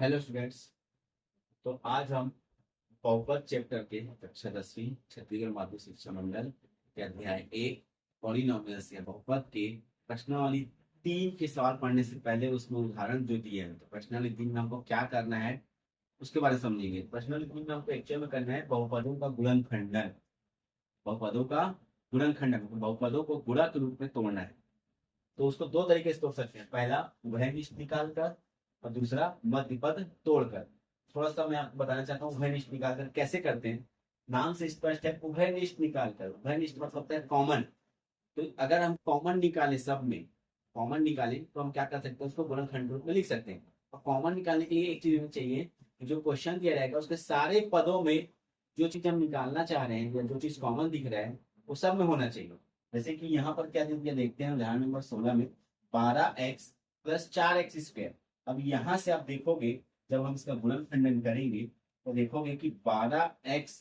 Hello students. तो आज हम बहुपद चैप्टर के कक्षा 10वीं छत्तीसगढ़ माध्यमिक शिक्षा मंडल के अध्याय 1 पॉलिनोमियल्स या बहुपद के प्रश्नावली 3 के सवाल पढ़ने से पहले उसमें उदाहरण जो दिए हैं, तो प्रश्नावली 3 में हमको क्या करना है उसके बारे में समझेंगे। प्रश्नावली 3 में हमको एक्चुअल में करना है बहुपदों का गुणनखंडन। बहुपदों का गुणनखंडन, बहुपदों को गुणा के रूप में तोड़ना है। तो उसको दो तरीके से तोड़ सकते हैं, पहला उभयनिष्ठ निकालकर और दूसरा मध्य पद तोड़कर। थोड़ा सा मैं आपको बताना चाहता हूँ उभयनिष्ठ निकालकर कैसे करते हैं। नाम से स्पष्ट है, उभयनिष्ठ निकालकर। उभयनिष्ठ मतलब होता है कॉमन। तो अगर हम कॉमन निकालें, सब में कॉमन निकालें तो हम क्या कर सकते हैं, उसको गुणनखंड रूप में लिख सकते हैं। और कॉमन निकालने के लिए एक चीज हमें चाहिए कि जो क्वेश्चन दिया रहेगा उसके सारे पदों में जो चीज हम निकालना चाह रहे हैं या जो चीज कॉमन दिख रहा है वो सब में होना चाहिए। जैसे कि यहाँ पर क्या दे दिया देखते हैं, उदाहरण नंबर 16 में 12x प्लस 4x स्क्वायर। अब यहाँ से आप देखोगे, जब हम इसका गुणनखंडन करेंगे तो देखोगे कि 12x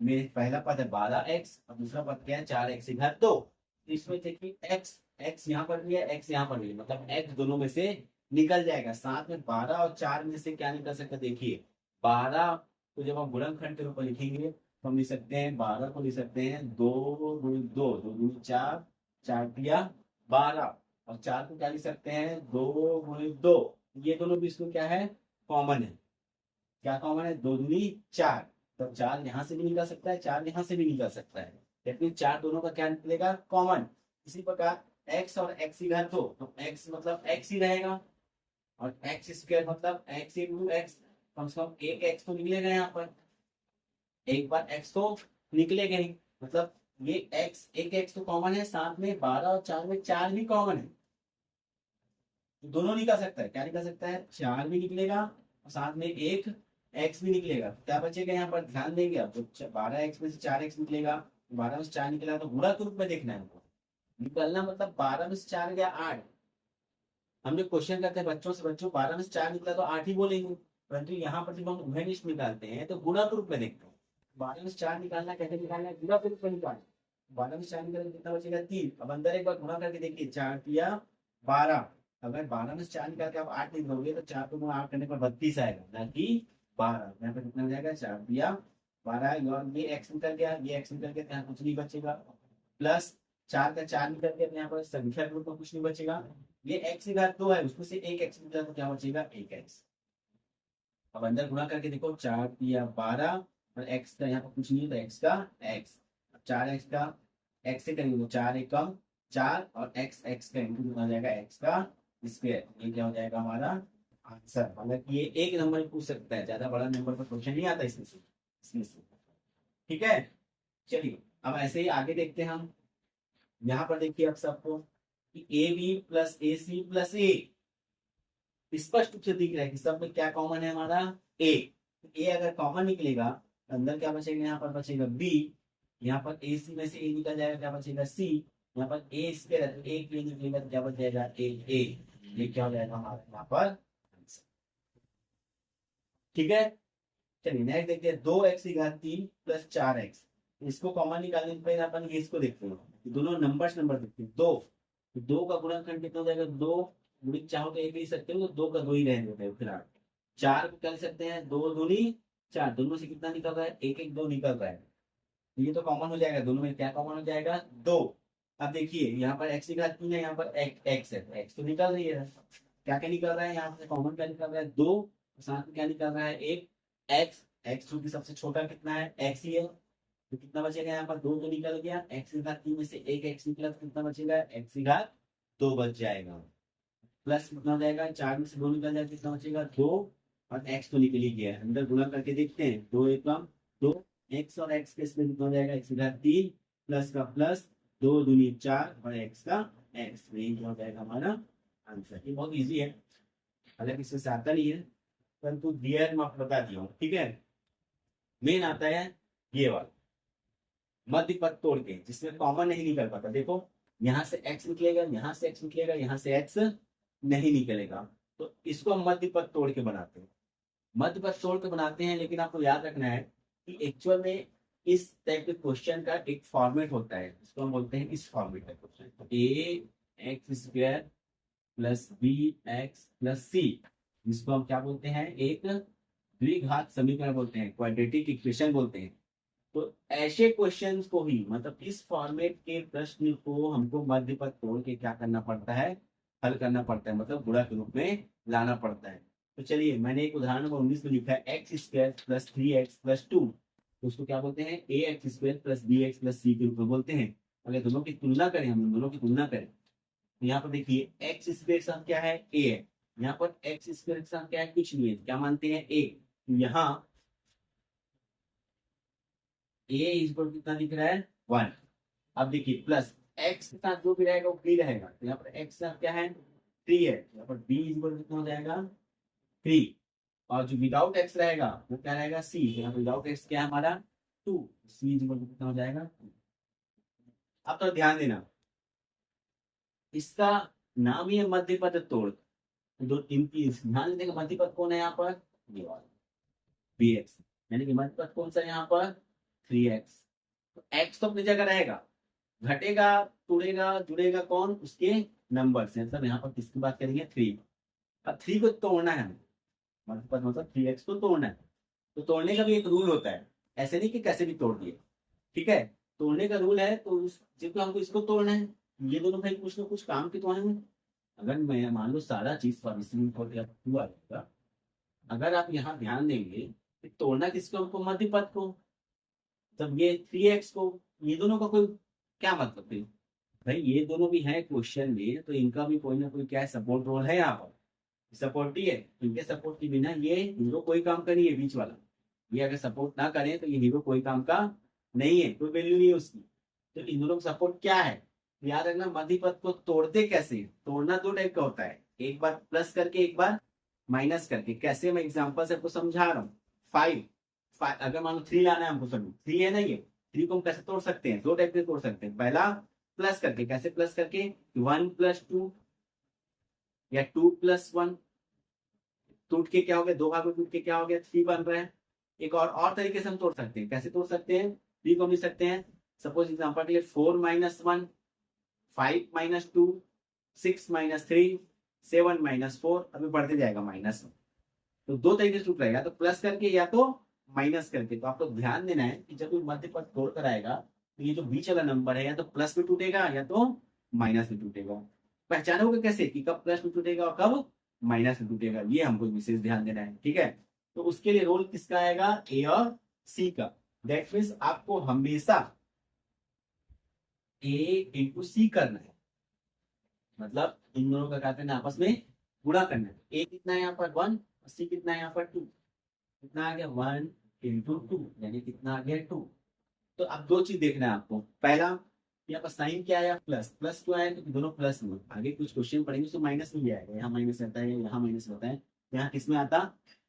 में पहला पद है 12x और दूसरा पद क्या है 4x घात 2। तो इसमें देखिए x x यहाँ पर भी है, x यहाँ पर भी है, मतलब x दोनों में से निकल जाएगा। साथ में 12 और 4 में से क्या निकल सकता है, देखिए 12 को जब हम गुणनखंड के रूप में लिखेंगे तो हम लिख सकते हैं 12 को लिख सकते हैं 2 गुणित 2, 2 गुणित 4, 4 दिया 12। और 4 को क्या लिख सकते हैं 2 गुणित 2। ये दोनों भी इसको क्या है, कॉमन है। क्या कॉमन है, 2 दूनी 4। तो 4 यहाँ से भी निकल सकता है, 4 यहाँ से भी निकल सकता है, लेकिन 4 दोनों का क्या निकलेगा, कॉमन। इसी प्रकार x और x की घात 2, तो x मतलब x ही रहेगा और एक्स स्क्वायर मतलब x इंटू एक्स। कम से कम एक x तो निकलेगा यहाँ पर, एक बार x तो निकलेगा ही। मतलब ये x, एक x तो कॉमन है, साथ में 12 और 4 में 4 भी कॉमन है। तो दोनों निकल सकता है, क्या निकल सकता है, 4 भी निकलेगा और साथ में एक x भी निकलेगा। क्या बचेगा यहाँ पर, ध्यान देंगे आप, तो 12x में से 4x निकलेगा, 12 में से 4 निकला तो गुणा के रूप में देखना है हमको। निकलना मतलब 12 में से 4 गया 8। हम जो क्वेश्चन करते हैं बच्चों से, बच्चों 12 में से 4 निकला तो 8 ही बोलेंगे, परंतु यहाँ पर जब हम उभयनिष्ठ निकालते हैं तो गुणा के रूप में देखते हैं। 12 में से 4 निकालना कैसे निकालना है, गुणा के रूप में निकालना। 12 में से 4 निकालेंगे कितना बचेगा, 3। अब अंदर एक बार गुणा करके देखिए, 4 दिया 12। अगर 12 में से 4 निकाल के आप 8 लिख दोगे तो 4 को गुणा 8 करने पर 32 आएगा, ना कि 12। यहाँ पे कितना हो जाएगा, 4 दिया 12 आएगा और ये एक्स निकल गया, ये एक्स निकल गया, यहाँ कुछ नहीं बचेगा। प्लस 4 का 4 निकल गया तो यहाँ पर संख्या के रूप में कुछ नहीं बचेगा। ये एक्स की घात 2 है, उसमें से एक एक्स निकला तो क्या बचेगा, एक एक्स। अब अंदर गुणा करके देखो, 4 दिया 12 और एक्स का यहाँ पर कुछ नहीं है तो एक्स का एक्स। अब 4x का एक्स से करेंगे तो 4 एकम 4 और एक्स एक्स का इंटू कितना हो जाएगा, एक्स का स्क्वायर। ये क्या हो जाएगा हमारा आंसर। मतलब ये एक नंबर में पूछ सकता है, ज्यादा बड़ा नंबर पर क्वेश्चन नहीं आता इसमें से। ठीक है, चलिए अब ऐसे ही आगे देखते हैं हम। यहाँ पर देखिए अब सबको कि A B plus A C plus A, स्पष्ट रूप से दिख रहा है कि सब में क्या कॉमन है हमारा, ए। ए अगर कॉमन निकलेगा अंदर क्या बचेगा, यहाँ पर बचेगा बी। यहाँ पर ए सी में से ए निकल जाएगा, क्या बचेगा सी। यहाँ पर ए स्क्वायर है तो ए निकलेगा तो क्या बच जाएगा, ए ए। ये क्या हो जाएगा हमारा यहाँ पर आंसर। ठीक है, चलिए नेक्स्ट देखते हैं, 2x की घात 3 प्लस 4x। इसको कॉमन निकालने के पहले अपन ये इसको देखते हैं, दोनों नंबर देखते हैं। 2, तो 2 का गुणनखंड कितना हो जाएगा, 2 गुणित चाहो तो एक लिख सकते हो, तो 2 का 2 ही रहने देते हैं फिलहाल। 4 को क्या लिख सकते हैं, 2 दूनी 4, दोनों से कितना निकल रहा है, एक एक 2 निकल रहा है। ये तो कॉमन हो जाएगा, दोनों में क्या कॉमन हो जाएगा, 2। अब देखिए यहाँ पर x की घात 3 है, यहाँ पर x है, x तो निकल रही है। क्या क्या निकल रहा है यहाँ से, कॉमन क्या निकल रहा है, 2, साथ में क्या निकल रहा है, एक x। x जो कि सबसे छोटा कितना है, x ही है, तो कितना बचेगा यहाँ पर, 2 तो निकल गया, x की घात 3 में से एक x निकला तो कितना बचेगा, x की घात 2 बच जाएगा। प्लस कितना हो जाएगा, 4 में से 2 निकल जाएगा, कितना बचेगा 2। और x तो निकल ही गया है, अंदर गुणा करके देखते हैं, 2 एकम 2, x और x के इसमें कितना हो जाएगा, x की घात 3 प्लस का प्लस 2 दूनी 4 और x का x। यही क्या हो जाएगा हमारा आंसर। ये बहुत इजी है, हालांकि इसमें से आता नहीं है, परंतु दिया है, मैं आपको बता दिया हूँ। ठीक है, मेन आता है ये वाला मध्य पद तोड़ के, जिसमें कॉमन नहीं निकल पाता। देखो यहाँ से x निकलेगा, यहाँ से x निकलेगा, यहाँ से x नहीं निकलेगा, तो इसको हम मध्य पद तोड़ के बनाते हैं। मध्य पद तोड़ के बनाते हैं, लेकिन आपको याद रखना है कि एक्चुअल में इस टाइप के क्वेश्चन का एक फॉर्मेट होता है, इसको हम बोलते हैं इस फॉर्मेट का question, A X square plus B X plus C. जिसको हम क्या बोलते हैं, एक द्विघात समीकरण बोलते हैं, क्वाड्रेटिक इक्वेशन बोलते हैं। तो ऐसे क्वेश्चंस को ही, मतलब इस फॉर्मेट के प्रश्न को हमको मध्य पद तोड़ के क्या करना पड़ता है, हल करना पड़ता है, मतलब गुणा के रूप में लाना पड़ता है। तो चलिए, मैंने एक उदाहरण नंबर 19 में लिखा है x square plus 3x plus 2, तो उसको क्या बोलते हैं, A X square plus B X plus C के रूप में बोलते हैं। अगर दोनों की तुलना करें, हम दोनों की तुलना करें, तो यहाँ पर देखिए एक्स स्क्वायर के साथ क्या है, ए है। यहाँ पर एक्स स्क्वायर के साथ क्या है, कुछ नहीं है, क्या मानते हैं, ए। यहाँ ए इक्वल कितना दिख रहा है, 1। अब देखिए प्लस एक्स के साथ जो भी रहेगा वो बी रहेगा, तो यहाँ पर एक्स के साथ क्या है, 3 है, यहाँ पर बी इक्वल कितना हो जाएगा, 3। और जो विदाउट एक्स रहेगा वो क्या रहेगा, सी, तो यहाँ पर विदाउट एक्स क्या है हमारा, 2, सी इक्वल कितना हो जाएगा 2। अब तो ध्यान देना, इसका नाम ही है मध्य पद तोड़। दो इनकी ध्यान देने का मध्य पद कौन है यहाँ पर, ये वाला बी एक्स, यानी कि मध्य पद कौन सा है यहाँ पर, 3x। तो x तो अपनी जगह रहेगा, घटेगा टूटेगा जुड़ेगा कौन, उसके नंबर से, मतलब यहाँ पर किसकी बात करेंगे, 3। अब 3 को तोड़ना है हमें, मतलब 3x को तोड़ना है। तो तोड़ने का भी एक रूल होता है, ऐसे नहीं कि कैसे भी तोड़ दिए, ठीक है। तोड़ने का रूल है, तो जिसको हमको इसको तोड़ना है, ये दोनों भाई कुछ ना कुछ काम के तो हैं। अगर मैं मान लो सारा चीज हुआ रहेगा, अगर आप यहाँ ध्यान देंगे कि तोड़ना किसको, हमको मध्य पद को, तब ये 3x को, ये दोनों का कोई क्या मतलब है भाई, ये दोनों भी हैं क्वेश्चन में, तो इनका भी कोई ना कोई क्या है, सपोर्ट रोल है यहाँ पर, सपोर्ट ही है। इनके सपोर्ट के बिना ये हीरो कोई काम का नहीं है, बीच वाला, ये अगर सपोर्ट ना करें तो ये हीरो कोई काम का नहीं है, कोई वैल्यू नहीं है उसकी। तो इन दोनों का सपोर्ट क्या है, याद रखना, मध्य पद को तोड़ते कैसे, तोड़ना दो टाइप का होता है, एक बार प्लस करके एक बार माइनस करके। कैसे, मैं एग्जाम्पल से आपको समझा रहा हूँ। 5, अगर मान लो 3 लाना है हमको, सभी 3 है ना, ये 3 को हम कैसे तोड़ सकते हैं, दो टाइप से तोड़ सकते हैं। पहला प्लस करके, कैसे प्लस करके, 1 प्लस 2 या 2 प्लस 1, टूट के क्या हो गया, दो भाग में टूट के क्या हो गया, 3 बन रहा है। एक और तरीके से हम तोड़ सकते हैं, कैसे तोड़ सकते हैं, 3 को हम लिख सकते हैं, सपोज एग्जाम्पल के लिए 4 माइनस 1, 5 माइनस 2, 6 माइनस 3, 7 माइनस 4, अभी बढ़ते जाएगा माइनस। तो दो तरीके से टूट रहेगा, तो प्लस करके या तो माइनस करके। तो आपको ध्यान देना है कि जब कोई मध्य पद तोड़ कर आएगा, तो ये जो बीच वाला नंबर है या तो प्लस में टूटेगा या तो माइनस में टूटेगा। पहचानोगे कैसे कि कब प्लस में टूटेगा और कब माइनस में टूटेगा, ये हमको विशेष ध्यान देना है, ठीक है। तो उसके लिए रोल किसका आएगा, ए और सी का। दैट मीन्स आपको हमेशा ए इंटू सी करना है, मतलब इन दोनों का क्या करना है, आपस में गुणा करना है। ए कितना है यहाँ पर 1, और सी कितना है यहाँ पर 2, कितना आ गया 1 इंटू 2, यानी कितना आ गया 2। तो अब दो चीज देखना है आपको, पहला यहाँ पर साइन क्या आया, प्लस, प्लस क्यों आया, क्योंकि दोनों प्लस में, आगे कुछ क्वेश्चन पढ़ेंगे तो माइनस में भी आएगा, यहाँ माइनस रहता है, यहाँ माइनस रहता है, यहाँ किस में आता,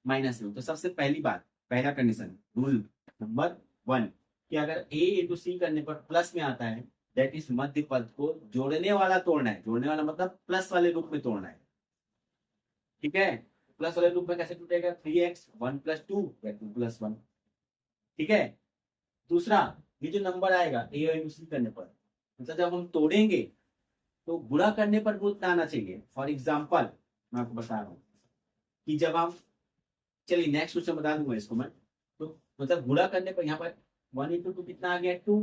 माइनस में। तो सबसे पहली बात, पहला कंडीशन, रूल नंबर 1, कि अगर ए इंटू सी करने पर प्लस में आता है, दैट इज मध्य पद को जोड़ने वाला तोड़ना है, जोड़ने वाला मतलब प्लस वाले रूप में तोड़ना है, ठीक है। प्लस वाले रूप में कैसे टूटेगा, 3x, 1 प्लस 2 या 2 प्लस 1, ठीक है। दूसरा, ये जो नंबर आएगा ए और इंटू सी करने पर, मतलब जब हम तोड़ेंगे तो गुणा करने पर रूल आना चाहिए। फॉर एग्जाम्पल मैं आपको बता रहा हूँ कि जब हम, चलिए नेक्स्ट क्वेश्चन बता दूंगा इसको मैं, तो मतलब गुणा करने पर यहाँ पर 1 इंटू 2 कितना आ गया 2,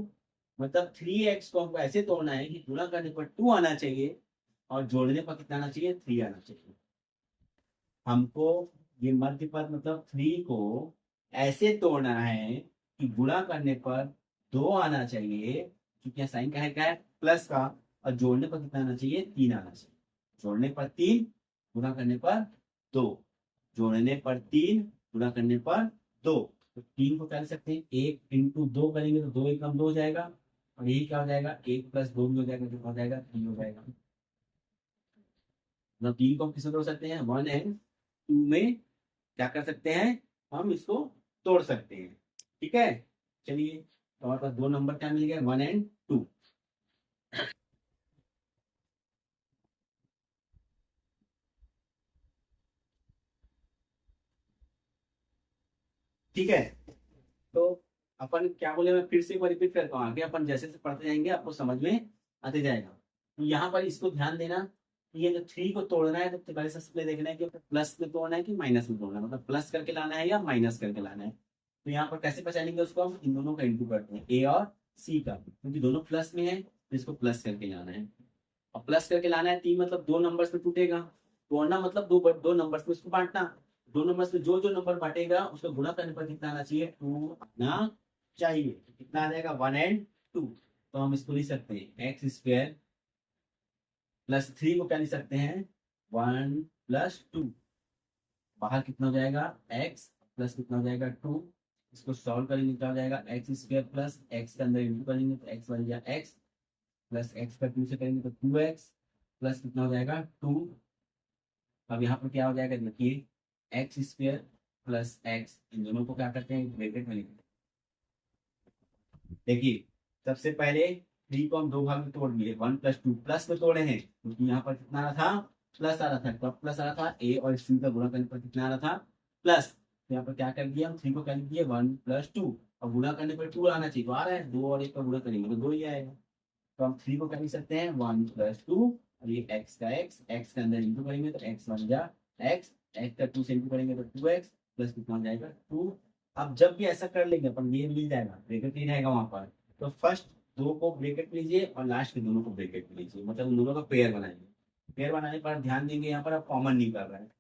मतलब 3x को हमको ऐसे तोड़ना है कि गुणा करने पर 2 आना चाहिए और जोड़ने पर कितना आना चाहिए, 3 आना चाहिए। हमको ये मध्य पद मतलब 3 को ऐसे तोड़ना है कि गुणा करने पर 2 आना चाहिए, क्योंकि साइन का है प्लस का, और जोड़ने पर कितना आना चाहिए, 3 आना चाहिए। जोड़ने पर 3, गुणा करने पर 2, जोड़ने पर 3, गुणा करने पर 2। तो 3 को क्या कर सकते हैं, 1 इंटू 2 करेंगे तो 2 एकम 2 हो जाएगा, और यही क्या हो जाएगा, 1 प्लस 2 भी हो जाएगा, तो हो जाएगा 3 हो जाएगा। मतलब 3 को हम किसमें तोड़ सकते हैं, 1 एंड 2 में क्या कर सकते हैं, हम इसको तोड़ सकते हैं, ठीक है। चलिए, तो हमारे पास दो नंबर क्या मिल गया, 1 एंड 2। ठीक है, तो अपन क्या बोले, मैं फिर से एक बार रिपीट करता हूँ, आगे अपन जैसे जैसे पढ़ते जाएंगे आपको समझ में आते जाएगा। तो यहाँ पर इसको ध्यान देना ये जो 3 को तोड़ना है तो पहले सबसे पहले देखना है कि प्लस में तोड़ना है कि माइनस में तोड़ना है, मतलब प्लस करके लाना है या माइनस करके लाना है। तो यहाँ पर कैसे पहचानेंगे उसको, हम इन दोनों का इंटू करते हैं, ए और सी का, क्योंकि दोनों प्लस में है तो इसको प्लस करके लाना है। और प्लस करके लाना है 3 मतलब 2 नंबर्स में टूटेगा, तोड़ना मतलब दो नंबर्स में इसको बांटना। 2 नंबर्स में जो जो नंबर बांटेगा उसको गुणा करने पर कितना आना चाहिए, 2 आना चाहिए। कितना आ जाएगा, 1 एंड 2। तो हम इसको लिख सकते हैं एक्स स्क्वायर प्लस 3 को क्या लिख सकते हैं, 1 प्लस 2। बाहर कितना हो जाएगा, x प्लस कितना हो जाएगा 2। इसको सॉल्व करेंगे क्या हो जाएगा, एक्स स्क्वायर प्लस एक्स के अंदर इंटू करेंगे तो x बन जाएगा x, प्लस एक्स का 2 से करेंगे तो 2x, प्लस कितना हो जाएगा 2। अब यहाँ पर क्या हो जाएगा, देखिए एक्स स्क्वायर प्लस एक्स, इन दोनों को क्या करते हैं, ब्रैकेट में लिखते हैं। देखिए सबसे पहले 3 को हम 2 भाग में तोड़ दिए, 1 प्लस 2 प्लस में तोड़े हैं क्योंकि यहाँ पर कितना आ रहा था, प्लस आ रहा था। कब प्लस आ रहा था, ए और सी का गुणा करने पर कितना आ रहा था, प्लस। तो यहाँ पर क्या कर दिया हम, 3 को कर दिए 1 प्लस 2, और गुणा करने पर 2 आना चाहिए, तो आ रहा है 2 और 1 का गुणा करेंगे तो 2 ही आएगा। तो हम 3 को कर सकते हैं 1 प्लस 2, और ये एक्स का एक्स के अंदर इंटू करेंगे तो एक्स बन जा एक्स, एक्स का 2 से इंटू करेंगे तो 2x, प्लस कितना हो जाएगा 2। अब जब भी ऐसा कर लेंगे अपन, ये मिल जाएगा, ब्रैकेट नहीं रहेगा वहां पर, तो फर्स्ट 2 को ब्रैकेट में लीजिए और लास्ट के दोनों को ब्रैकेट में लीजिए, मतलब उन दोनों का पेयर बनाएंगे। पेयर बनाने पर ध्यान देंगे, यहाँ पर अब कॉमन नहीं कर रहा है।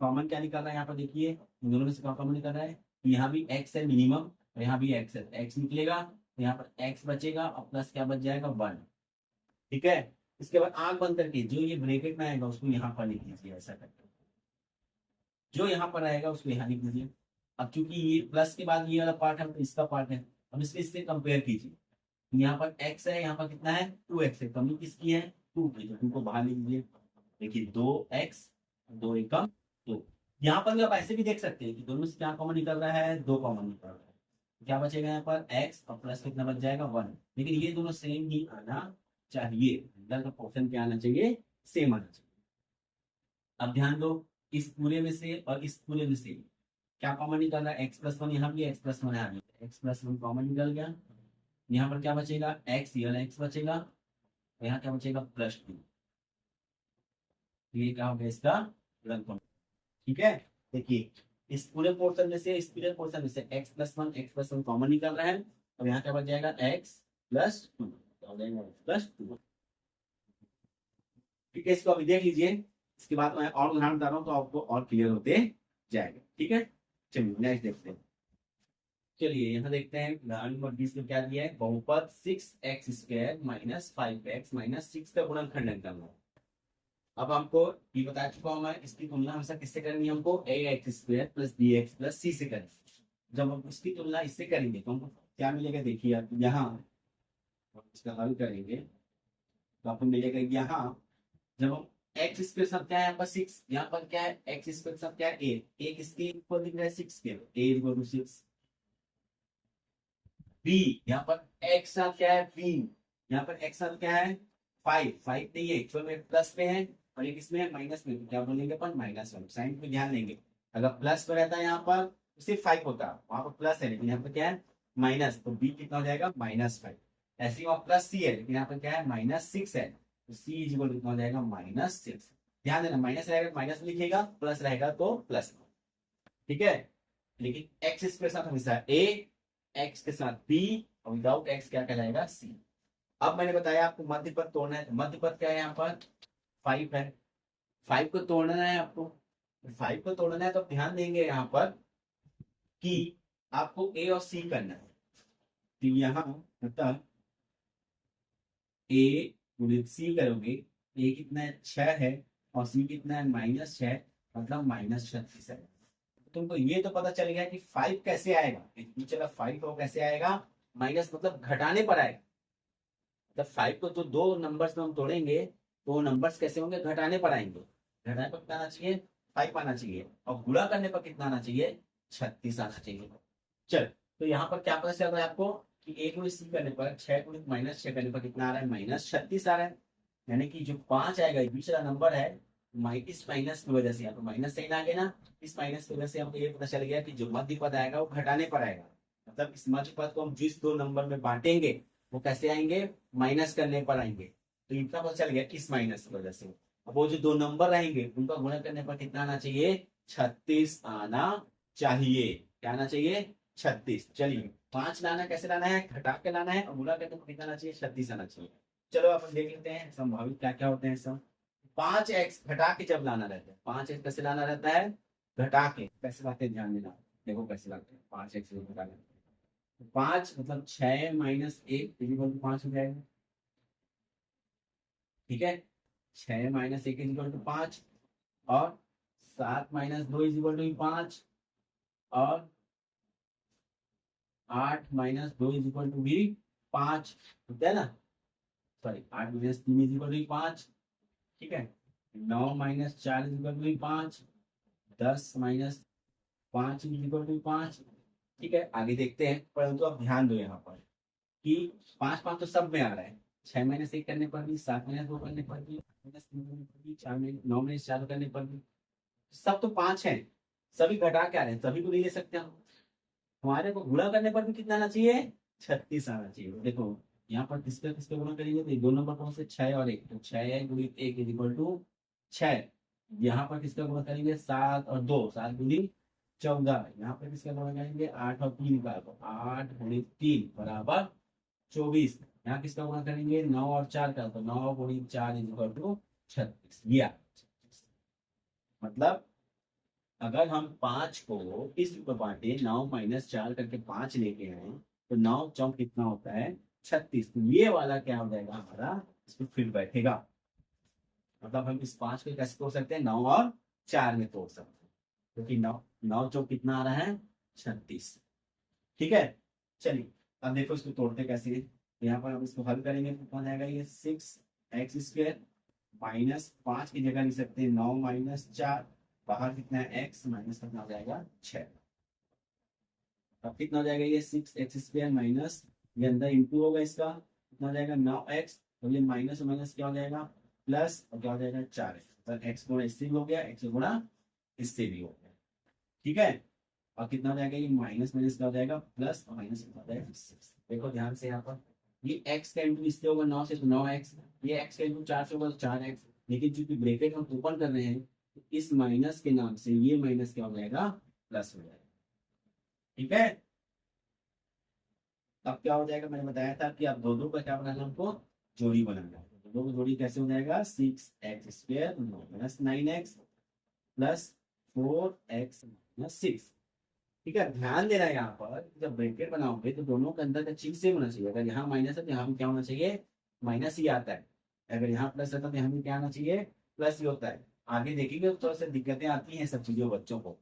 कॉमन क्या निकल रहा है यहाँ पर, देखिए इन दोनों में से कॉमन निकल रहा है, यहाँ भी एक्स है मिनिमम और यहाँ भी एक्स है, एक्स निकलेगा तो यहाँ पर एक्स बचेगा और प्लस क्या बच जाएगा 1। ठीक है, इसके बाद आंख बंद करके जो ये ब्रैकेट में आएगा उसको यहाँ पर लिख लीजिए, ऐसा करके जो यहाँ पर आएगा उसको यहाँ लिख लीजिए। अब चूंकि ये प्लस के बाद ये वाला पार्ट है तो इसका पार्ट है, अब इसके इससे कंपेयर कीजिए। यहाँ पर x है, यहाँ पर कितना है 2x है, कमी किसकी है 2 की, तो 2 को बाहर लिख लीजिए। देखिए 2x 2 एकम 2। यहाँ पर भी आप ऐसे भी देख सकते हैं कि दोनों से क्या कॉमन निकल रहा है, 2 कॉमन निकल रहा है। क्या बचेगा यहाँ पर x और प्लस कितना बच जाएगा 1, लेकिन ये दोनों सेम ही आना चाहिए, अंदर का पोर्शन क्या आना चाहिए, सेम आना चाहिए। अब ध्यान दो, इस पूरे में से और इस पूरे में से क्या कॉमन निकल रहा है, एक्स प्लस 1 यहाँ भी, एक्स प्लस 1 यहाँ भी, एक्स प्लस 1 कॉमन निकल गया। यहाँ पर क्या बचेगा, एक्स, यहाँ एक्स बचेगा, यहाँ क्या बचेगा +2। ये क्या हो गया इसका गुणनफल। ठीक है, देखिए इस पूरे पोर्शन में से, इस पूरे पोर्शन में से x+1 कॉमन निकल रहा है, अब यहाँ क्या बच जाएगा x+2, +2। ठीक है, इसको अभी देख लीजिए, इसके बाद मैं और उदाहरण बता रहा हूँ तो आपको और क्लियर होते जाएगा। ठीक है, चलिए नेक्स्ट देखते हैं। चलिए यहाँ देखते हैं उदाहरण नंबर 20 में क्या दिया है, बहुपद 6x² - 5x - 6 का गुणनखंडन करना है। अब हमको ये बता चुका हूँ मैं, इसकी तुलना हमेशा किससे करनी है, हमको ax² + bx + c से करनी। जब हम इसकी तुलना इससे करेंगे तो हमको क्या मिलेगा, देखिए आप यहाँ इसका हल करेंगे तो आपको मिलेगा यहाँ, जब हम x² के साथ क्या है यहाँ पर 6, यहाँ पर क्या है x² के साथ क्या है 8, एक इसके इक्वल दिख रहा है 6 के, a = 6। b यहाँ पर x साथ क्या है b, यहाँ पर x साथ क्या है 5, 5 नहीं है एक्चुअल में प्लस में है और एक इसमें माइनस में, तो क्या बोलेंगे अपन -1। साइन पे ध्यान देंगे, अगर प्लस में रहता है यहाँ पर तो सिर्फ 5 होता, वहां पर प्लस है लेकिन यहाँ पर क्या है माइनस, तो b कितना हो जाएगा -5। ऐसे ही वहां प्लस c है लेकिन यहाँ पर क्या है -6 है, तो c = कितना हो जाएगा -6। ध्यान देना, माइनस रहेगा माइनस में लिखेगा, प्लस रहेगा तो प्लस। ठीक है, लेकिन x के साथ हमेशा a, x के साथ b और विदाउट x क्या कहलाएगा c। अब मैंने बताया आपको मध्य पद तोड़ना है, तो मध्य पद क्या है यहाँ पर 5 है, 5 को तोड़ना है आपको, 5 को तोड़ना है तो ध्यान देंगे यहाँ पर कि आपको a और c करना है। तो यहाँ मतलब a गुणित c करोगे, a कितना है 6 है और c कितना है -6, मतलब -36 है। तुमको ये तो पता चल गया कि 5 कैसे आएगा, चला 5 को कैसे आएगा, माइनस मतलब घटाने पर आएगा। मतलब 5 को तो 2 नंबर्स में हम तोड़ेंगे, 2 नंबर्स कैसे होंगे, घटाने पर आएंगे। घटाने पर कितना आना चाहिए 5 आना चाहिए, और गुणा करने पर कितना आना चाहिए 36 आना चाहिए। चल, तो यहाँ पर क्या पता चल रहा है आपको कि a को c करने पर 6 को -6 करने पर कितना आ रहा है -36 आ रहा है, यानी कि जो 5 आएगा बीच वाला नंबर है, इस माइनस की वजह से यहाँ पर माइनस साइन आ गया ना, इस माइनस की वजह से हमको ये पता चल गया कि जो मध्य पद आएगा वो घटाने पर आएगा। मतलब इस मध्य पद को हम जिस 2 नंबर में बांटेंगे वो कैसे आएंगे, माइनस करने पर आएंगे। तो इतना पता चल गया इस माइनस की वजह से। अब वो जो दो नंबर रहेंगे उनका गुणा करने पर कितना आना चाहिए, 36 आना चाहिए। क्या आना चाहिए, 36। चलिए 5 लाना, कैसे लाना है, घटा के लाना है, और गुणा करने पर कितना आना चाहिए, 36 आना चाहिए। चलो अपन देख लेते हैं संभावित क्या क्या होते हैं सब। 5x घटा के जब लाना रहता है, 5x कैसे लाना रहता है, घटा के। कैसे लाते हैं ध्यान देना, देखो कैसे लाते हैं, 5x घटा के। 5 मतलब 6 माइनस 1 इक्वल टू 5 हो जाएगा। ठीक है, 6 माइनस 1 इक्वल टू 5, और 7 माइनस 2 इक्वल टू 5, और 8 माइनस 2 इक्वल टू भी 5 होता है ना। Sorry, 8 minus 3 equal to 5। ठीक है, 9 minus 4 equal to 5, 10 minus 5 equal to 5। ठीक है, आगे देखते हैं, परंतु आप ध्यान दो यहाँ पर कि 5 5 तो सब में आ रहा है। 6 माइनस 1 करने पर भी, 7 माइनस 2 करने पर भी, माइनस 3 करने पर भी, 4 माइनस 9 माइनस 4 करने पर भी, सब तो 5 है। सभी घटा के आ रहे हैं, सभी को नहीं ले सकते हम। हमारे को गुणा करने पर भी कितना आना चाहिए, 36 आना चाहिए। देखो यहाँ पर किसका किसका गुणा करेंगे, तो दो नंबर कौन से, 6 और 1, तो 6 गुणित 1 इक्वल टू 6। यहाँ पर किसका गुणा करेंगे, 7 और 2, 7 गुणित 14। यहाँ पर किसका गुणा करेंगे, 8 और 3 का, तो 8 गुणित 3 बराबर 24। यहाँ किसका गुणा करेंगे, 9 और 4 का, तो 9 गुणित 4 इक्वल टू 36। मतलब अगर हम 5 को इस रूप में बांटे, 9 माइनस 4 करके 5 लेके आए, तो 9 चौक कितना होता है, 36। तो ये वाला क्या हो जाएगा हमारा, इसमें फिट बैठेगा। मतलब हम इस 5 को कैसे तोड़ सकते हैं, 9 और 4 में तोड़ सकते हैं, क्योंकि 9 9 चौक कितना आ रहा है, 36। ठीक है, चलिए अब देखो इसको तोड़ते कैसे हैं। तो यहाँ पर हम इसको हल करेंगे तो कौन जाएगा, ये 6x² माइनस 5 की जगह लिख सकते हैं 9 माइनस 4, बाहर कितना है x, माइनस कितना हो जाएगा 6। अब कितना हो जाएगा, ये 6x² माइनस, ये अंदर इंटू होगा इसका, कितना हो जाएगा 9x, तो ये माइनस माइनस क्या हो जाएगा प्लस, और क्या हो जाएगा 4x। तो x गुणा इससे भी हो गया, x गुणा इससे भी हो गया। ठीक है, और कितना हो जाएगा, ये माइनस माइनस क्या हो जाएगा प्लस, और माइनस कितना हो जाएगा 6। देखो ध्यान से यहाँ पर, ये x का इंटू इससे होगा 9 से, तो 9x, ये x का इंटू 4 से होगा तो 4x। लेकिन चूंकि ब्रैकेट हम ओपन कर रहे हैं, तो इस माइनस के नाम से ये माइनस क्या हो जाएगा, प्लस हो जाएगा। ठीक है, अब क्या हो जाएगा, मैंने बताया था कि आप दो दो का क्या बनाना, हमको जोड़ी बनाना है। दो दो की जोड़ी कैसे हो जाएगा, 6x² minus 9x plus 4x minus 6। ठीक है, ध्यान देना है यहाँ पर, जब ब्रैकेट बनाओगे तो दोनों के अंदर का चीज सेम होना चाहिए। अगर यहाँ माइनस है तो यहाँ भी क्या होना चाहिए, माइनस ही आता है। अगर यहाँ प्लस है तो यहाँ भी क्या आना चाहिए, प्लस ही होता है। आगे देखेंगे तो थोड़ा सा दिक्कतें आती हैं सब चीजों बच्चों को।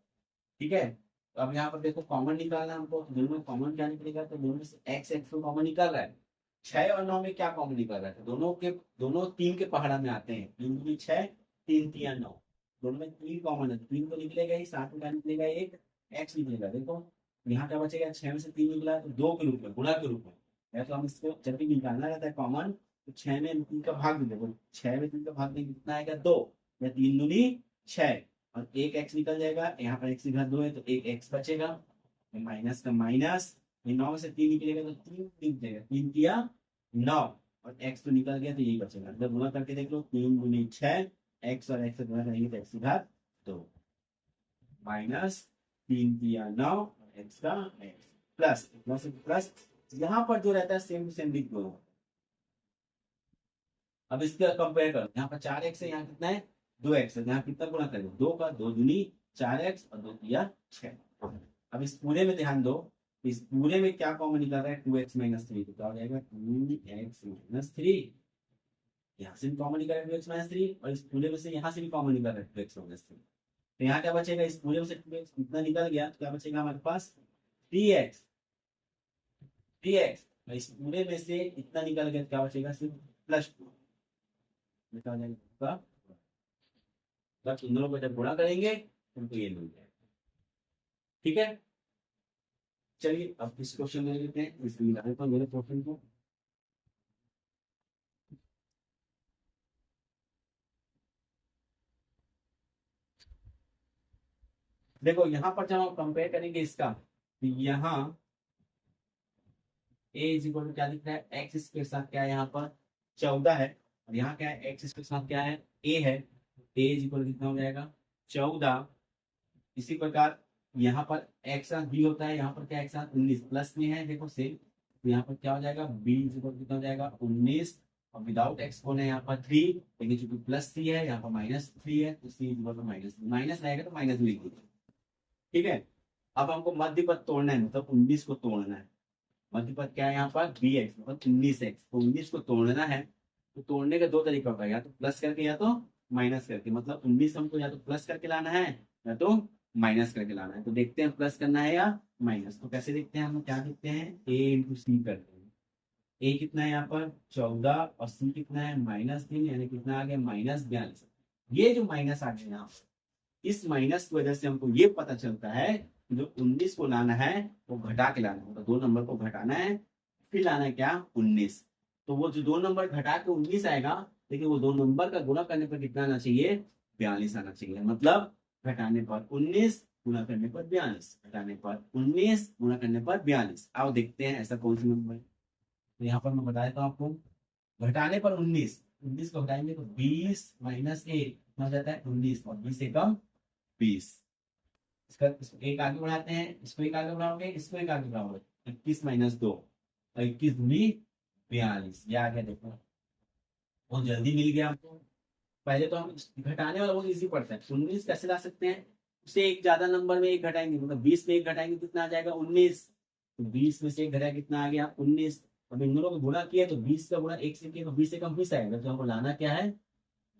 ठीक है, तो अब यहाँ पर देखो कॉमन निकालना हमको, तो दोनों में कॉमन क्या निकलेगा, तो दोनों में से x को कॉमन निकाल रहा है। 6 और 9 में क्या कॉमन निकाल रहा है, तो दोनों 3 के पहाड़ा में आते हैं, 3 दूनी 6, 3 तिया 9, दोनों में 3 कॉमन है, 3 तो निकलेगा ही, साथ में क्या निकलेगा, एक x निकलेगा। देखो यहाँ क्या बचेगा, 6 में से 3 निकला तो 2 के रूप में, गुणा के रूप में। या तो हम इसको जब भी निकालना रहता है कॉमन, तो 6 में 3 का भाग दे दो, 6 में 3 का भाग देंगे कितना आएगा, 2, या 3 दूनी 6, और एक x निकल जाएगा। यहाँ पर x की घात 2 है तो एक x बचेगा, माइनस का माइनस, 9 में से 3 निकलेगा तो 3 निकलेगा, 3 किया 9, और x तो निकल गया तो यही बचेगा। जब गुणा करके देख लो, 3 गुनी 6, x और x से गुणा करेंगे तो x की घात 2, माइनस 3 किया 9, x का x प्लस प्लस, यहाँ पर जो रहता है सेम टू सेम लिख दो। अब इसका कंपेयर करो, यहाँ पर 4x है, यहाँ कितना है 2x है, यहाँ कितना गुणा करेंगे, 2 का 2 दूनी 4x और 2 किया 6। अब इस पूरे में ध्यान दो, इस पूरे में क्या कॉमन निकल रहा है, 2x माइनस 3, तो क्या हो जाएगा 2x माइनस 3। यहाँ से भी कॉमन निकल रहा है 2x माइनस 3, और इस पूरे में से यहाँ से भी कॉमन निकल रहा है 2x माइनस 3। तो यहाँ क्या बचेगा, इस पूरे में से 2x इतना निकल गया, तो क्या बचेगा हमारे पास 3x। 3x, इस पूरे में से इतना निकल गया तो क्या बचेगा, सिर्फ +2 निकल जाएगा। तब इन दोनों को जब गुणा करेंगे तुमको ये मिल जाएगा। ठीक है, चलिए अब इस क्वेश्चन में लेते हैं, इस मेरे क्वेश्चन को। देखो यहाँ पर जब हम कंपेयर करेंगे इसका, तो यहाँ a इज इक्वल टू क्या दिख रहा है, एक्स के साथ क्या है यहाँ पर 14 है, और यहाँ क्या है x के साथ क्या है a है। ए इज इक्वल कितना हो जाएगा 14। इसी प्रकार यहाँ पर एक साथ बी होता है, यहाँ पर क्या एक साथ 19 प्लस में है देखो सेम, तो यहाँ पर क्या हो जाएगा बी इज इक्वल कितना हो जाएगा 19, और विदाउट एक्स कौन है यहाँ पर 3, लेकिन चूंकि प्लस 3 है यहाँ पर -3 है तो C is equal to minus, minus रहेगा तो माइनस भी लिख दीजिए। ठीक है, अब हमको मध्य पद तोड़ना है, मतलब 19 को तोड़ना है। मध्य पद क्या है यहाँ पर बी एक्स मतलब 19x, तो 19 को तोड़ना है तो तोड़ने का दो तरीका होगा, या तो प्लस करके या तो माइनस करके, मतलब 19 हमको या तो प्लस करके लाना है या तो माइनस करके लाना है। तो देखते हैं प्लस करना है या माइनस, तो कैसे देखते हैं हम, क्या देखते हैं a इंटू सी करते हैं। a कितना है यहाँ पर 14 और c कितना है -3, यानी कितना आ गया -42। ये जो माइनस आ गया यहाँ पर, इस माइनस की वजह से हमको ये पता चलता है कि जो 19 को लाना है वो घटा के लाना है, तो दो नंबर को घटाना है फिर लाना है क्या 19। तो वो जो दो नंबर घटा के 19 आएगा, लेकिन वो दो नंबर का गुणा करने पर कितना आना चाहिए 42 आना चाहिए, मतलब घटाने पर 19 गुणा करने पर 42, घटाने पर 19 गुणा करने पर 42। आओ देखते हैं ऐसा कौन सा नंबर है। तो यहाँ पर मैं बता देता हूँ आपको, घटाने पर 19, 19 को घटाएंगे तो 20 माइनस 1 हो जाता है 19, और 20 से कम 20। इसको एक आगे बढ़ाते हैं, इसको एक आगे बढ़ाओगे, इसको एक आगे बढ़ाओगे, 21 माइनस 2 और 21 दूनी 42, ये आ गया देखो, बहुत जल्दी मिल गया आपको। पहले तो हम घटाने वाला बहुत इजी पड़ता है, 19 कैसे ला सकते हैं, उससे एक ज्यादा नंबर में एक घटाएंगे, मतलब 20 में एक घटाएंगे कितना आ जाएगा 19, तो 20 में से एक घटाया कितना आ गया 19। अब इन दोनों को गुणा किया तो 20 का गुणा एक से किया तो 20 से कम 20 आएगा, तो हमको लाना क्या है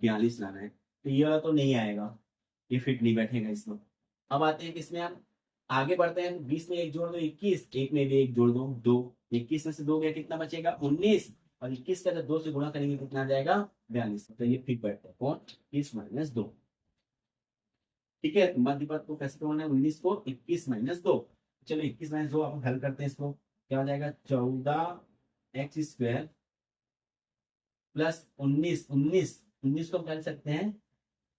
42 लाना है, तो ये वाला तो नहीं आएगा, ये फिट नहीं बैठेगा इसमें। अब आते हैं किसमें, हम आगे बढ़ते हैं, 20 में एक जोड़ दो 21, एक में भी एक जोड़ दो 2, 21 में से 2 गया कितना बचेगा 19, और 21 का जब 2 से गुणा करेंगे कितना आ जाएगा 42, तो ये फिट बैठता है कौन 21 माइनस 2। ठीक है, मध्य पद को कैसे तोड़ना है 19 को 21 माइनस 2। चलो 21 माइनस 2 आप हल करते हैं, इसको क्या हो जाएगा 14x² प्लस 19, 19 को हम कर सकते हैं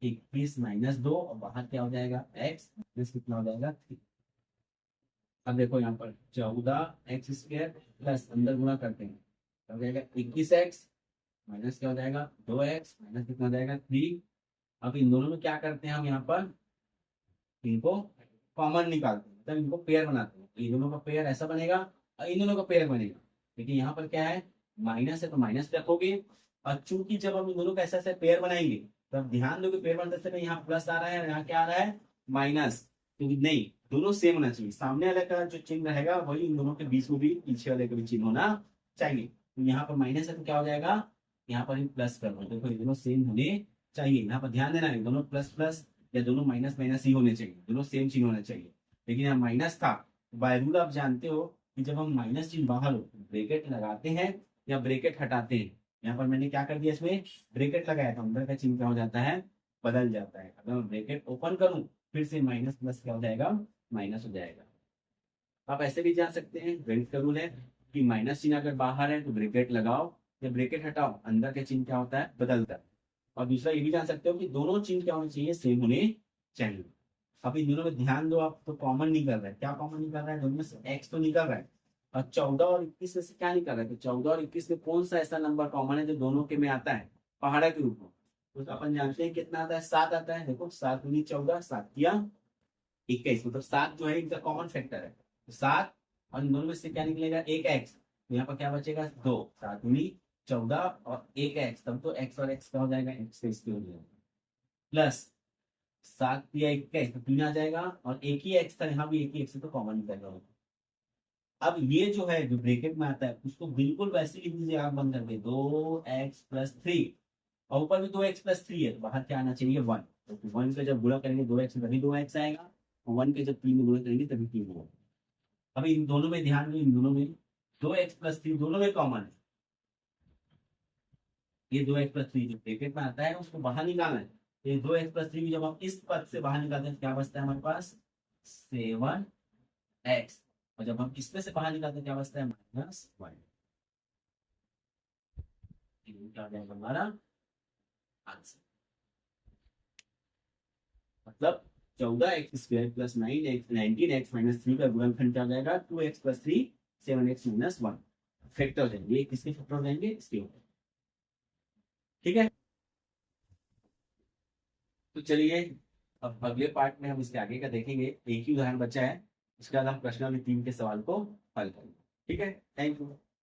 21 माइनस 2, और बाहर क्या हो जाएगा x माइनस कितना हो जाएगा 3। अब देखो यहाँ पर 14x² प्लस अंदर गुणा करते हैं, क्या हो जाएगा 21x माइनस क्या हो जाएगा 2x माइनस कितना हो जाएगा 3। अब इन दोनों में क्या करते हैं हम यहाँ पर इनको कॉमन निकालते हैं, मतलब इनको पेयर बनाते हैं, इन दोनों का पेयर ऐसा बनेगा और इन दोनों का पेयर बनेगा। लेकिन यहाँ पर क्या है माइनस है तो माइनस रखोगे, और चूंकि जब हम इन दोनों का ऐसा ऐसा पेयर बनाएंगे तो अब ध्यान दो कि पेयर बनते समय यहाँ प्लस आ रहा है और यहाँ क्या आ रहा है माइनस, क्योंकि नहीं दोनों सेम होना चाहिए, सामने वाले का जो चिन्ह रहेगा वही इन दोनों के बीच में भी पीछे वाले का भी चिन्ह होना चाहिए। तो यहाँ पर माइनस है तो क्या हो जाएगा यहाँ पर प्लस कर दो, देखो ये दोनों सेम होने चाहिए, यहाँ पर ध्यान देना है दोनों प्लस प्लस या दोनों माइनस माइनस ही होने चाहिए, दोनों सेम चिन्ह होना चाहिए। लेकिन यहाँ माइनस था, बाय रूल आप जानते हो कि जब हम माइनस चिन्ह बाहर हो ब्रेकेट लगाते हैं या ब्रेकेट हटाते हैं, यहाँ पर मैंने क्या कर दिया इसमें ब्रेकेट लगाया था, अंदर का चिन्ह क्या हो जाता है बदल जाता है। अगर मैं ब्रेकेट ओपन करूं फिर से माइनस प्लस क्या हो जाएगा माइनस हो जाएगा। आप ऐसे भी जान सकते हैं, गणित का रूल है कि माइनस चिन्ह अगर बाहर है तो ब्रेकेट लगाओ, या ब्रेकेट हटाओ अंदर के चिन्ह क्या होता है बदलता है। और दूसरा ये भी जान सकते हो कि दोनों चिन्ह क्या होने चाहिए सेम होने चाहिए। अब इन दोनों में ध्यान दो, आप तो कॉमन निकल रहा है, क्या कॉमन निकल रहा है दोनों में से एक्स तो निकल रहा है, और 14 और 21 में से क्या निकल रहा है, तो 14 और 21 में कौन सा ऐसा नंबर कॉमन है जो दोनों के में आता है पहाड़ा के रूप में, तो अपन जानते हैं कितना आता है 7 आता है। देखो 7 दूनी 14, 7 किया 21, मतलब 7 जो है इनका कॉमन फैक्टर है, तो 7 और इन दोनों में से क्या निकलेगा एक एक्स, तो यहाँ पर क्या बचेगा 2, 7 दूनी 14 और एक एक्स, तब तो एक्स और एक्स क्या हो जाएगा एक्स से इसके हो जाएगा, प्लस 7 या 21 तो 3 आ जाएगा, और एक ही एक्स था यहाँ भी एक ही एक्स तो कॉमन निकलेगा। अब ये जो है जो ब्रैकेट में आता है उसको बिल्कुल वैसे लिख दीजिए, आप बंद करके 2x+3, और ऊपर भी 2x+3 है तो बाहर क्या आना चाहिए 1, तो 1 का जब गुणा करेंगे 2x तभी 2x आएगा, और 1 के जब 3 में गुणा करेंगे तभी 3 होगा। अब इन दोनों में ध्यान दो, इन दोनों में 2x+3 दोनों में कॉमन है, ये 2x+3 जो ब्रैकेट में आता है उसको बाहर निकालना है, ये 2x+3 भी जब हम इस पद से बाहर निकालते हैं तो क्या बचता है हमारे पास 7x, और जब हम इसमें से बाहर निकालते हैं क्या बचता है -1, क्या जाएगा हमारा आंसर, मतलब 14x² प्लस 19x -3 का गुणनफल क्या हो जाएगा 2x+3 7x-1 फैक्टर हो जाएंगे, ये किसके फैक्टर हो जाएंगे इसके ऊपर। ठीक है, तो चलिए अब अगले पार्ट में हम इसके आगे का देखेंगे, एक ही उदाहरण बचा है, उसके बाद हम प्रश्नावली 3 के सवाल को हल करेंगे। ठीक है, थैंक यू।